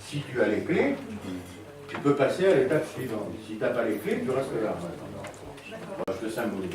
si tu as les clés, tu peux passer à l'étape suivante. Si tu n'as pas les clés, tu restes là. Bon, je te symbolise.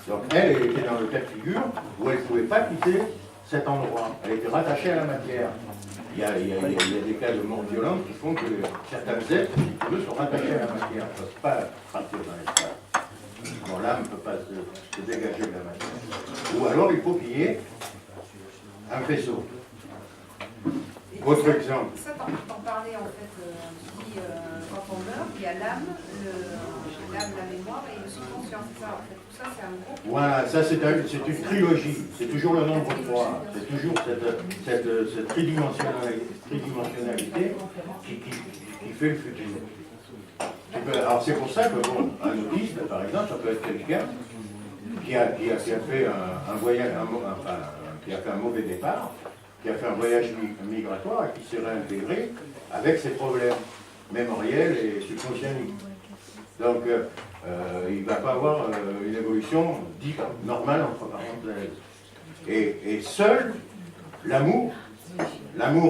Donc elle était dans le cas de figure où elle ne pouvait pas quitter cet endroit. Elle était rattachée à la matière. Il y a des cas de mort violente qui font que certains êtres, si tu veux, sont rattachés à la matière. Ils ne peuvent pas partir dans l'espace. Bon, l'âme ne peut pas se dégager de la matière. Ou alors il faut qu'il y ait un faisceau. Autre exemple. Ça, t'en parlais en fait, quand on meurt, il y a l'âme, la mémoire et le subconscient, c'est ça en fait. Tout ça, c'est un groupe. Voilà, ça c'est une trilogie, c'est toujours le nombre 3, c'est toujours cette tridimensionnalité qui fait le futur. Alors c'est pour ça que, bon, un autiste, par exemple, ça peut être quelqu'un qui a fait un voyage, qui a fait un mauvais départ, qui a fait un voyage migratoire et qui s'est réintégré avec ses problèmes mémoriels et subconscientiques. Donc, il ne va pas avoir une évolution dite normale entre parenthèses. Et seul l'amour,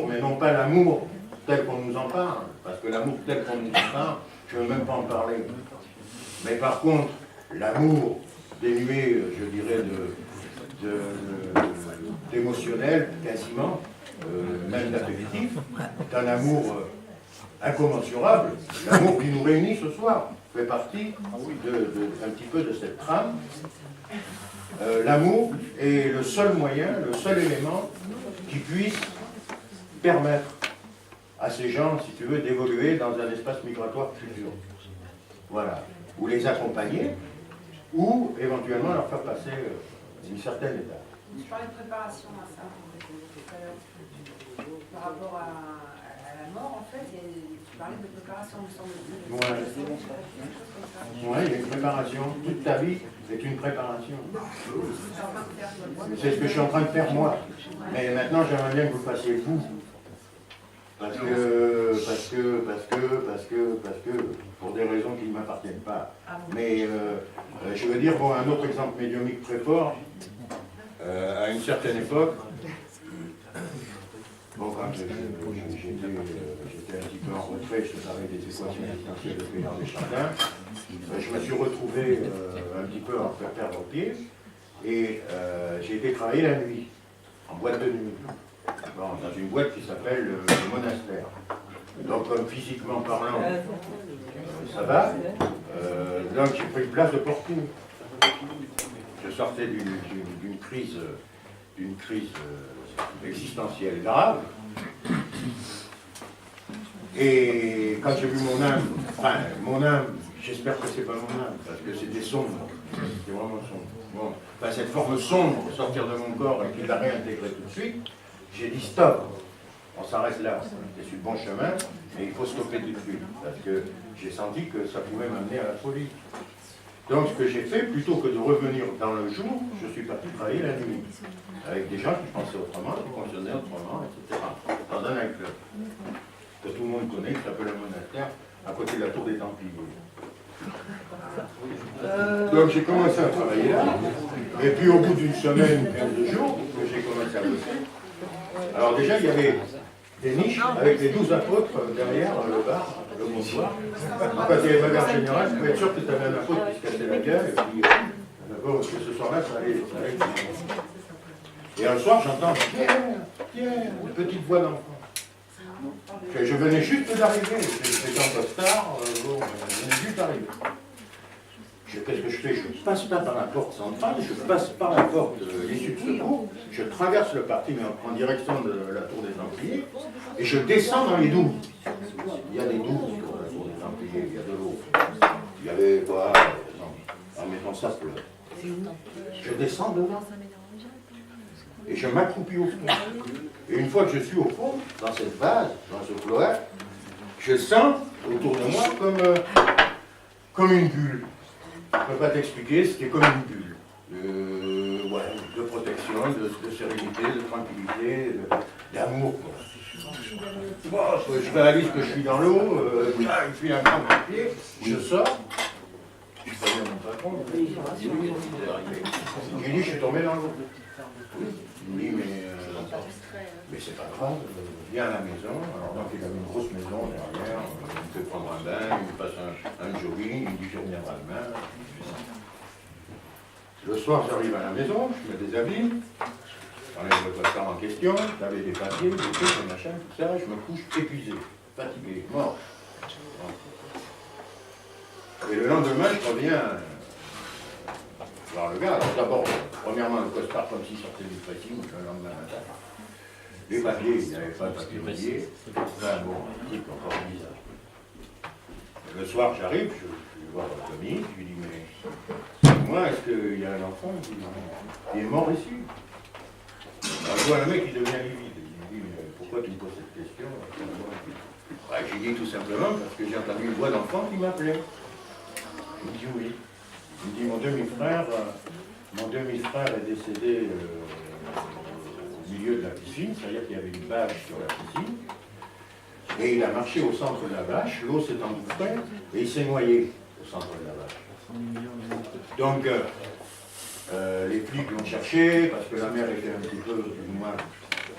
mais non pas l'amour tel qu'on nous en parle, parce que l'amour tel qu'on nous en parle, je ne veux même pas en parler. Mais par contre, l'amour dénué, je dirais, d'émotionnel, quasiment, même d'affectif, est un amour incommensurable. L'amour qui nous réunit ce soir fait partie un petit peu de cette trame. L'amour est le seul moyen, le seul élément qui puisse permettre à ces gens, si tu veux, d'évoluer dans un espace migratoire futur. Voilà. Ou les accompagner, ou éventuellement leur faire passer une certaine étape. Je parlais de préparation à ça, tout à l'heure. Par rapport à la mort, en fait, tu parlais de préparation, me semble-t-il. Oui, il y a une préparation. Toute ta vie est une préparation. C'est ce que je suis en train de faire moi. Mais maintenant, j'aimerais bien que vous le fassiez vous. Parce que, pour des raisons qui ne m'appartiennent pas. Mais je veux dire, bon, un autre exemple médiumnique très fort, à une certaine époque, bon, quand j'étais un petit peu en retrait, je parlais des équations existentielles de Pénard Deschardins, je me suis retrouvé un petit peu en faire perdre pied, et j'ai été travailler la nuit, en boîte de nuit. Bon, dans une boîte qui s'appelle le monastère. Donc, comme physiquement parlant, ça va. Donc, j'ai pris une place de portier. Je sortais d'une crise existentielle grave. Et quand j'ai vu mon âme, j'espère que c'est pas mon âme, parce que c'était sombre. C'était vraiment sombre. Bon, cette forme sombre sortir de mon corps et qu'il l'a réintégré tout de suite, j'ai dit stop, on s'arrête là, c'est sur le bon chemin, mais il faut stopper tout de suite, parce que j'ai senti que ça pouvait m'amener à la folie. Donc ce que j'ai fait, plutôt que de revenir dans le jour, je suis parti travailler la nuit, avec des gens qui pensaient autrement, qui fonctionnaient autrement, etc. Dans un club que tout le monde connaît, qui s'appelle le monastère, à côté de la tour des Templiers. Donc j'ai commencé à travailler là, et puis au bout d'une semaine, 15 jours, que j'ai commencé à bosser, alors déjà il y avait des niches avec les 12 apôtres derrière le bar, le bonsoir. Quand il y avait bagarre générale, je pouvais être sûr que tu avais un apôtre qui se cassait la gueule, et puis d'abord que ce soir-là, ça allait. Et un soir, j'entends Pierre, une petite voix d'enfant. Je venais juste d'arriver, j'étais en costard, je venais juste d'arriver. Qu'est-ce que je fais? Je passe pas par la porte centrale, je passe par la porte de l'issue de secours, je traverse le parking en direction de la tour des Templiers, et je descends dans les douves. Il y a des douves sur la tour des Templiers, il y a de l'eau. Il y avait quoi? Non, en mettant ça, je descends dedans. Et je m'accroupis au fond. Et une fois que je suis au fond, dans cette vase, dans ce cloaque, je sens autour de moi comme une bulle. Je ne peux pas t'expliquer, c'était comme une bulle. De protection, de sérénité, de tranquillité, d'amour. Je réalise que je suis dans l'eau, je suis un grand pied, je sors. Je préviens mon patron, il dit, je suis tombé dans l'eau. Il me dit, mais Mais c'est pas grave, viens à la maison. Alors donc il avait une grosse maison derrière, il me fait prendre un bain, il me passe un jogging, il me dit je reviendrai demain. Le soir j'arrive à la maison, je mets des habits, j'enlève le costard en question, j'avais des papiers, des trucs, des machins, tout ça, je me couche épuisé, fatigué, mort. Et le lendemain je reviens voir le gars. Alors d'abord, premièrement le costard comme s'il sortait du pressing le lendemain matin. Les papiers, il n'y avait pas de papier mouillé. Enfin bon, un truc encore bizarre. Le soir, j'arrive, je vais voir Tommy, je lui dis, mais moi, est-ce qu'il y a un enfant? Il est mort ici. Alors, je vois le mec, il devient livide. Il me dit, mais pourquoi tu me poses cette question? J'ai dit tout simplement parce que j'ai entendu une voix d'enfant qui m'appelait. Il me dit oui. Il me dit, mon demi-frère est décédé au milieu de la piscine, c'est-à-dire qu'il y avait une bâche sur la piscine, et il a marché au centre de la bâche, l'eau s'est engouffrée, et il s'est noyé au centre de la bâche. Donc, les flics l'ont cherché, parce que la mer était un petit peu, du moins,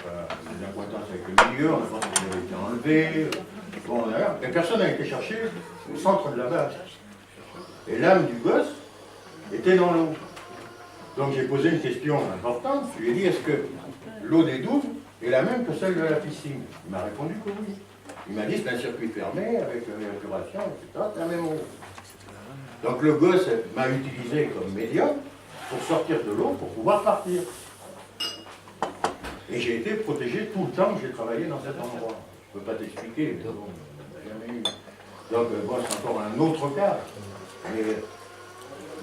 une accointance avec le milieu, on a pensé qu'elle avait été enlevée. Bon, d'ailleurs, mais personne n'a été cherché au centre de la bâche. Et l'âme du gosse était dans l'eau. Donc j'ai posé une question importante, je lui ai dit, est-ce que l'eau des douves est la même que celle de la piscine? Il m'a répondu que oui. Il m'a dit, c'est un circuit fermé, avec l'évacuation, etc., c'est la même eau. Donc le gosse m'a utilisé comme médium pour sortir de l'eau, pour pouvoir partir. Et j'ai été protégé tout le temps que j'ai travaillé dans cet endroit. Je ne peux pas t'expliquer, mais bon, jamais eu. Donc bon, c'est encore un autre cas. Mais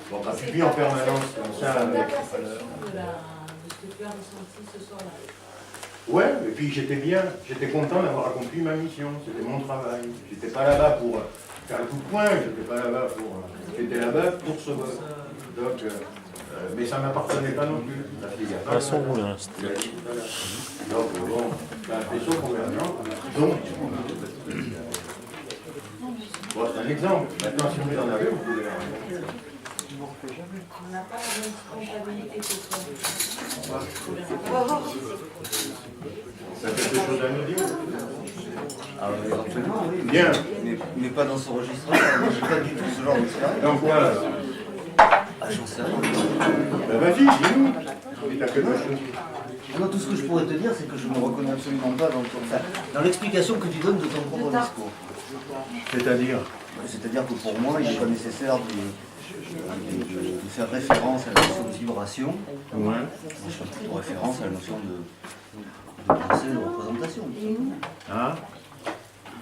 bon, on ne vit en permanence comme ça. C'est ta perception de ce que tu as ressenti ce soir-là. Ouais, et puis j'étais bien, j'étais content d'avoir accompli ma mission, c'était mon travail. J'étais pas là-bas pour faire un coup de poing, j'étais pas là-bas pour. J'étais là-bas pour ce vote. Donc, mais ça ne m'appartenait pas non plus. Parce qu'il y a pas Façon moulin. Donc bon, c'est un faisceau convergent. Donc, bon, c'est un exemple. Maintenant, si vous en avez, vous pouvez On n'a pas la même comptabilité que toi. Ça fait quelque chose à nous dire? Ah oui, éventuellement, oui. Bien. Mais pas dans ce registre-là. Moi, j'ai pas du tout ce genre d'expérience. Donc voilà. Ah, j'en sais rien. Ben vas-y, dis-nous. Si t'as quelque chose. Non, tout ce que je pourrais te dire, c'est que je ne me reconnais absolument pas dans l'explication que tu donnes de ton propre discours. C'est-à-dire? C'est-à-dire que pour moi, il n'est pas nécessaire de faire référence à la notion de vibration. Ouais. Moi, je fais plutôt référence à la notion de pensée, de représentation. Ah.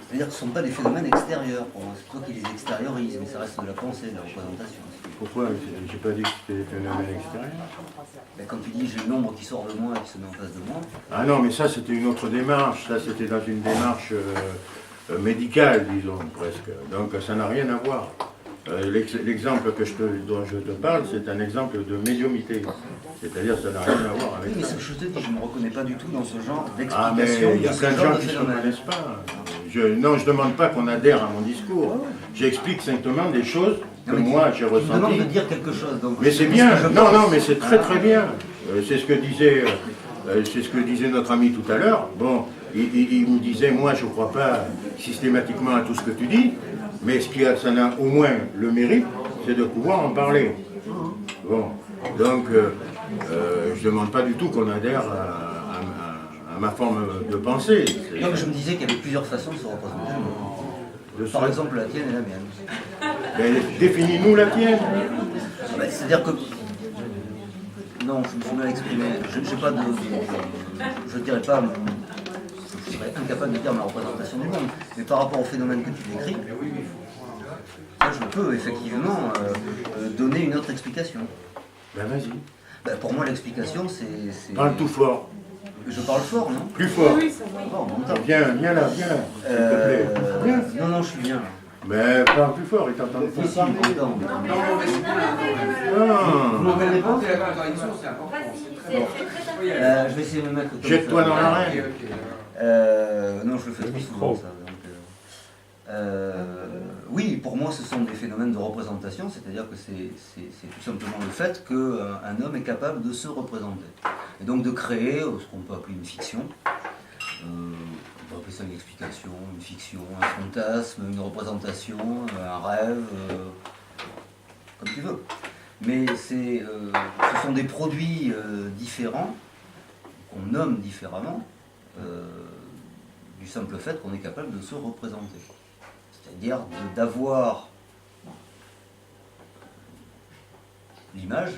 C'est-à-dire que ce ne sont pas des phénomènes extérieurs. Pour moi, c'est toi qui les extériorises, mais ça reste de la pensée, de la représentation. Pourquoi? J'ai pas dit que c'était des phénomènes extérieurs. Ben, quand tu dis j'ai une ombre qui sort de moi et qui se met en face de moi. Ah non, mais ça c'était une autre démarche. Ça c'était dans une démarche médicale, disons, presque. Donc ça n'a rien à voir. L'exemple dont je te parle, c'est un exemple de médiumité. C'est-à-dire ça n'a rien à voir avec Oui, mais ça. ce que je te dis, je ne me reconnais pas du tout dans ce genre Ah mais d'explication. il y a plein de gens qui ne se reconnaissent pas. Non, je ne demande pas qu'on adhère à mon discours. J'explique simplement des choses que moi j'ai Tu me demandes ressenties. de dire quelque chose. Donc Mais c'est bien, non, mais c'est très très bien. C'est ce que disait notre ami tout à l'heure. Bon, il me disait, moi je ne crois pas systématiquement à tout ce que tu dis, mais ça n'a au moins le mérite, c'est de pouvoir en parler. Bon, donc je ne demande pas du tout qu'on adhère à ma forme de pensée. Donc je me disais qu'il y avait plusieurs façons de se représenter. Par exemple, la tienne et la mienne. Mais définis-nous la tienne. C'est-à-dire que... Non, je me suis mal exprimé. Je n'ai pas de... Je ne dirais pas... Je serais incapable de dire ma représentation du monde. Mais par rapport au phénomène que tu décris, ça, je peux effectivement donner une autre explication. Ben vas-y. Ben, pour moi, l'explication, c'est... Parle tout fort. Je parle fort, non? Plus fort. Bon, en même temps. Viens là, viens là, s'il te plaît. Viens. Non, je suis bien. Mais parle plus fort, il t'entend Si, pas. si, il est content. Ah. Vous m'entendez pas? Vas-y, Je vais essayer de me mettre comme Jette-toi ça. dans l'arène. Non, je le fais trop souvent, ça. Donc, oui, pour moi, ce sont des phénomènes de représentation, c'est-à-dire que c'est tout simplement le fait qu'un homme est capable de se représenter. Et donc de créer ce qu'on peut appeler une fiction. On peut appeler ça une explication, une fiction, un fantasme, une représentation, un rêve, comme tu veux. Mais ce sont des produits différents, qu'on nomme différemment, du simple fait qu'on est capable de se représenter. C'est-à-dire d'avoir l'image,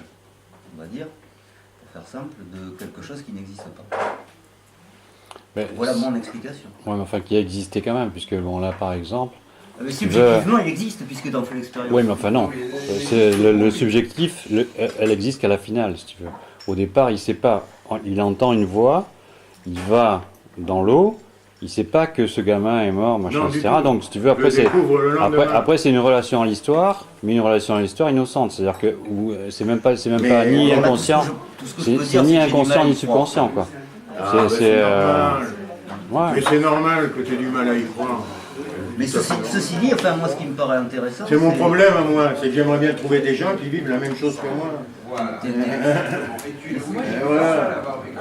on va dire, pour faire simple, de quelque chose qui n'existe pas. Mais voilà mon explication. Ouais, mais enfin, qui a existé quand même, puisque bon, là, par exemple... subjectivement, il existe, puisque tu en fais l'expérience. Oui, mais enfin non. C'est le subjectif, elle existe qu'à la finale, si tu veux. Au départ, il sait pas. Il entend une voix, il va dans l'eau, il sait pas que ce gamin est mort, machin, Non, etc. Donc, si tu veux, après, c'est une relation à l'histoire, mais une relation à l'histoire innocente. C'est-à-dire que c'est même pas ni inconscient, c'est ni inconscient ni subconscient, quoi. Mais c'est normal que tu aies du mal à y croire. Mais ceci dit, enfin, moi, ce qui me paraît intéressant... C'est mon problème à moi, c'est que j'aimerais bien trouver des gens qui vivent la même chose que moi. Voilà.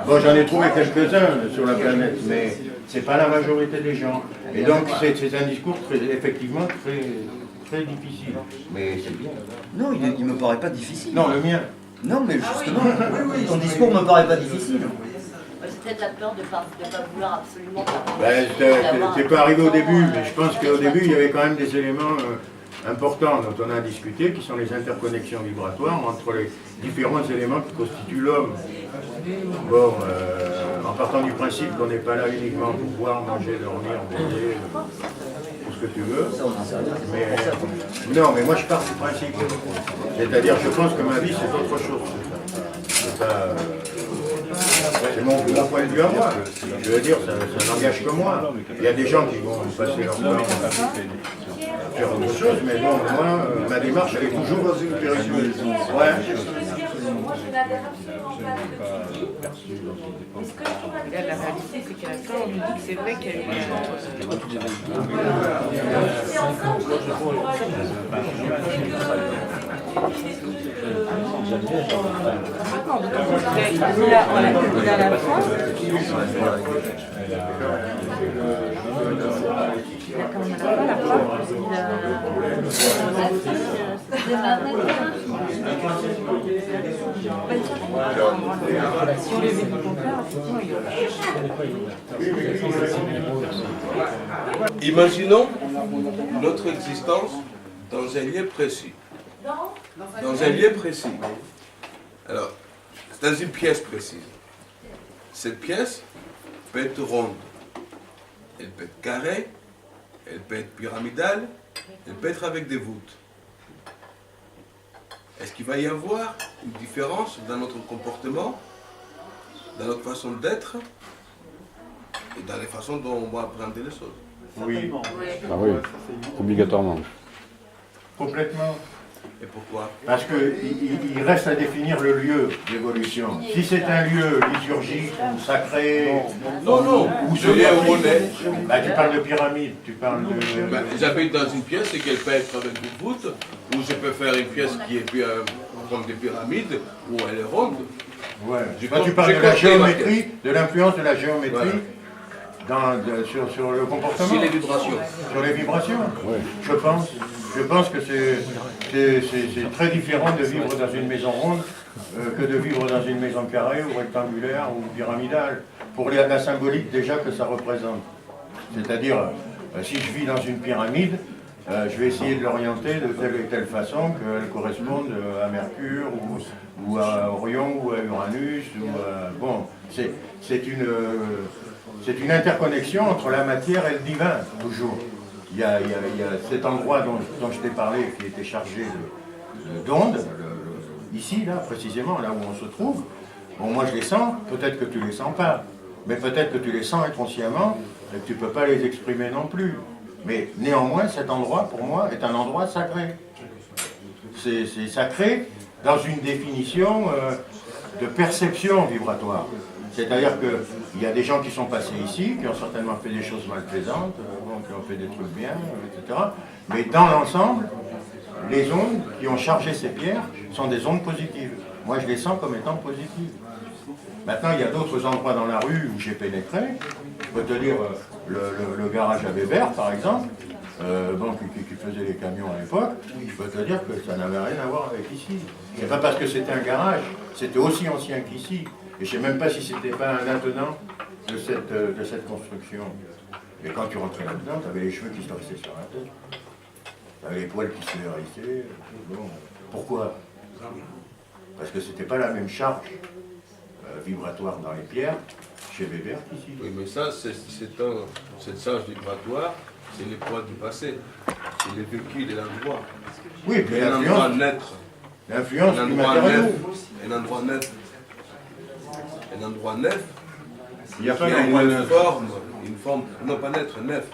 Bon, j'en ai trouvé quelques-uns sur la planète, mais c'est pas la majorité des gens. Et donc, c'est un discours effectivement très difficile. Mais c'est bien. Non, il me paraît pas difficile. Non, le mien. Non, mais justement, ton discours me paraît pas difficile. C'est peut-être la peur de ne pas vouloir absolument... C'est pas arrivé au début, mais je pense qu'au début, il y avait quand même des éléments importants dont on a discuté, qui sont les interconnexions vibratoires entre les différents éléments qui constituent l'homme. Bon, en partant du principe qu'on n'est pas là uniquement pour boire, manger, dormir, baiser, tout ce que tu veux. Mais, non, mais moi je pars du principe. C'est-à-dire, je pense que ma vie, c'est autre chose. C'est pas... C'est mon point de vue à moi. Je veux dire, ça n'engage que moi. Il y a des gens qui vont passer leur temps à faire autre chose, mais bon, moi, ma démarche, elle est toujours spirituelle. Ouais. Moi, je n'adhère absolument pas à ce que tu dis. Mais ce que je trouve intéressant, la réalité, c'est qu'à la fin, on nous dit que c'est vrai qu'il y a eu des gens. c'est ensemble que je pourrais Maintenant, donc, il a à la fin. Si on les met du contraire, effectivement, il y aura. Imaginons notre existence dans un lieu précis. Dans un lieu précis. Alors, c'est dans une pièce précise. Cette pièce peut être ronde, elle peut être carrée, elle peut être pyramidale, elle peut être avec des voûtes. Est-ce qu'il va y avoir une différence dans notre comportement, dans notre façon d'être et dans les façons dont on va apprendre les choses? Oui. Ah oui, obligatoirement. Complètement. Et pourquoi? Parce qu'il reste à définir le lieu d'évolution. Si c'est un lieu liturgique ou sacré, non, ou je lieu où on est. Bah, tu parles de pyramide, tu parles de... J'habite dans une pièce et qu'elle peut être avec des voûtes, ou je peux faire une pièce qui est comme des pyramides, où elle est ronde. Ouais. Toi, tu parles de la géométrie, de l'influence de la géométrie sur le comportement. Sur les vibrations. Sur les vibrations, Ouais. Je pense que c'est très différent de vivre dans une maison ronde que de vivre dans une maison carrée ou rectangulaire ou pyramidale, pour la symbolique déjà que ça représente. C'est-à-dire, si je vis dans une pyramide, je vais essayer de l'orienter de telle et telle façon qu'elle corresponde à Mercure ou à Orion ou à Uranus. Bon, c'est une interconnexion entre la matière et le divin, toujours. Il y a cet endroit dont je t'ai parlé qui était chargé d'ondes, ici, là, précisément, là où on se trouve. Bon, moi je les sens, peut-être que tu les sens pas, mais peut-être que tu les sens inconsciemment et que tu ne peux pas les exprimer non plus. Mais néanmoins, cet endroit, pour moi, est un endroit sacré. C'est sacré dans une définition de perception vibratoire. C'est-à-dire qu'il y a des gens qui sont passés ici, qui ont certainement fait des choses malplaisantes, qui ont fait des trucs bien, etc. Mais dans l'ensemble, les ondes qui ont chargé ces pierres sont des ondes positives. Moi, je les sens comme étant positives. Maintenant, il y a d'autres endroits dans la rue où j'ai pénétré. Je peux te dire, le garage à Weber, par exemple, qui faisait les camions à l'époque, je peux te dire que ça n'avait rien à voir avec ici. C'est pas parce que c'était un garage, c'était aussi ancien qu'ici. Et je ne sais même pas si c'était pas un attenant de cette construction. Et quand tu rentrais là-dedans, tu avais les cheveux qui se dressaient sur la tête. Tu avais les poils qui se hérissaient. Bon, pourquoi? Parce que c'était pas la même charge vibratoire dans les pierres chez Weber qu'ici. Oui, mais ça, cette charge vibratoire, c'est les poids du passé. C'est les vécus de l'endroit. Oui, mais Un endroit l'influence du matériau. Un endroit neuf. Un endroit neuf. Il n'y a Qui pas a d'endroit une neuf. forme, non pas naître, neuf,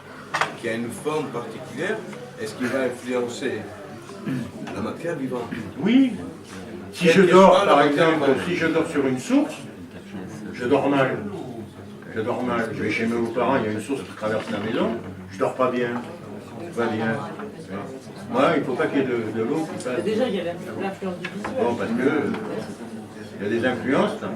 qui a une forme particulière, est-ce qu'il va influencer la matière vivante? Oui. Si Quelle je que dors, soit la par matière exemple, vivante. si je dors sur une source, je dors mal. Je dors mal. Je vais chez mes parents, il y a une source qui traverse la maison, je dors pas bien. Pas bien. Moi, il ne faut pas qu'il y ait de l'eau qui passe. Déjà, il y a l'influence du visuel. Bon, parce que il y a des influences. Là.